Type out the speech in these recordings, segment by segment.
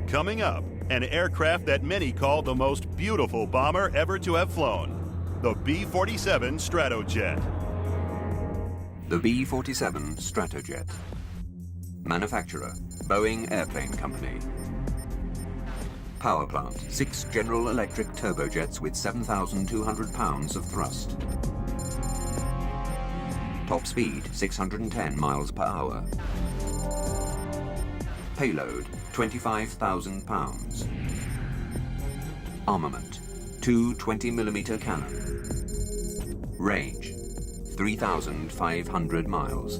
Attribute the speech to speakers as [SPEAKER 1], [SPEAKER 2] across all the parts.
[SPEAKER 1] Coming up, an aircraft that many call the most beautiful bomber ever to have flown, the B-47 Stratojet.
[SPEAKER 2] The B-47 Stratojet. Manufacturer, Boeing Airplane Company. Power plant, 6 General Electric turbojets with 7,200 pounds of thrust. Top speed, 610 miles per hour. Payload, 25,000 pounds. Armament, 2 20mm cannon. Range, 3,500 miles.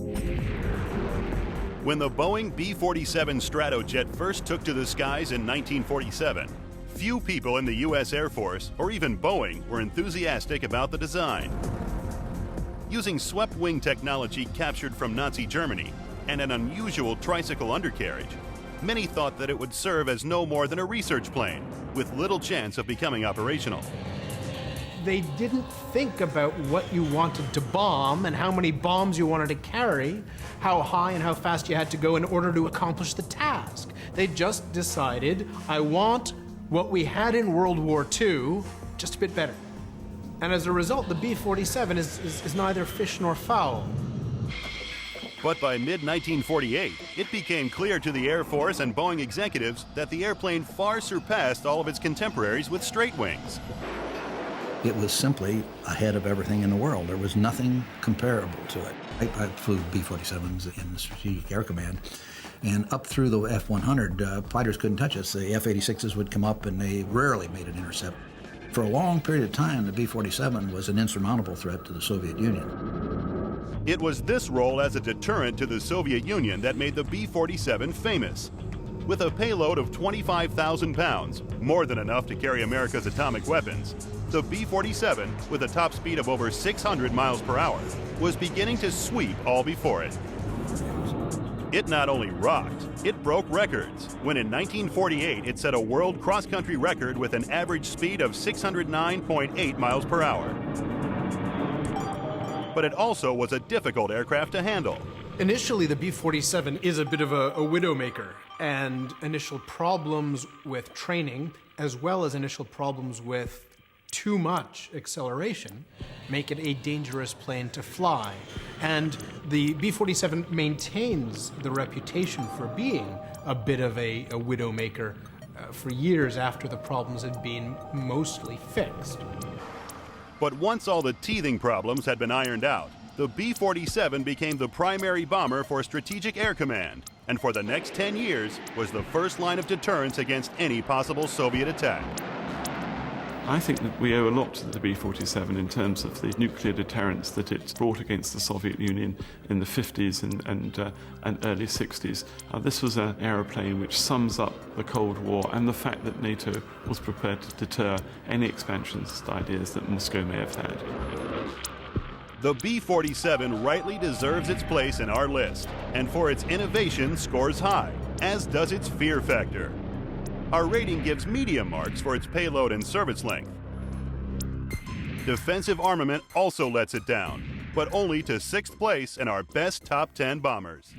[SPEAKER 1] When the Boeing B-47 Stratojet first took to the skies in 1947, few people in the U.S. Air Force, or even Boeing, were enthusiastic about the design. Using swept-wing technology captured from Nazi Germany and an unusual tricycle undercarriage, many thought that it would serve as no more than a research plane, with little chance of becoming operational.
[SPEAKER 3] They didn't think about what you wanted to bomb and how many bombs you wanted to carry, how high and how fast you had to go in order to accomplish the task. They just decided, I want what we had in World War II, just a bit better. And as a result, the B-47 is neither fish nor fowl.
[SPEAKER 1] But by mid-1948, it became clear to the Air Force and Boeing executives that the airplane far surpassed all of its contemporaries with straight wings.
[SPEAKER 4] It was simply ahead of everything in the world. There was nothing comparable to it. I flew B-47s in the Strategic Air Command, and up through the F-100, fighters couldn't touch us. The F-86s would come up, and they rarely made an intercept. For a long period of time, the B-47 was an insurmountable threat to the Soviet Union.
[SPEAKER 1] It was this role as a deterrent to the Soviet Union that made the B-47 famous. With a payload of 25,000 pounds, more than enough to carry America's atomic weapons, the B-47, with a top speed of over 600 miles per hour, was beginning to sweep all before it. It not only rocked, it broke records, when in 1948 it set a world cross-country record with an average speed of 609.8 miles per hour. But it also was a difficult aircraft to handle.
[SPEAKER 3] Initially, the B-47 is a bit of a widowmaker, and initial problems with training, as well as initial problems with too much acceleration, make it a dangerous plane to fly. And the B-47 maintains the reputation for being a bit of a widowmaker for years after the problems had been mostly fixed.
[SPEAKER 1] But once all the teething problems had been ironed out, the B-47 became the primary bomber for Strategic Air Command, and for the next 10 years was the first line of deterrence against any possible Soviet attack.
[SPEAKER 5] I think that we owe a lot to the B-47 in terms of the nuclear deterrence that it brought against the Soviet Union in the 50s and early 60s. This was an aeroplane which sums up the Cold War and the fact that NATO was prepared to deter any expansionist ideas that Moscow may have had.
[SPEAKER 1] The B-47 rightly deserves its place in our list, and for its innovation scores high, as does its fear factor. Our rating gives medium marks for its payload and service length. Defensive armament also lets it down, but only to 6th place in our best top 10 bombers.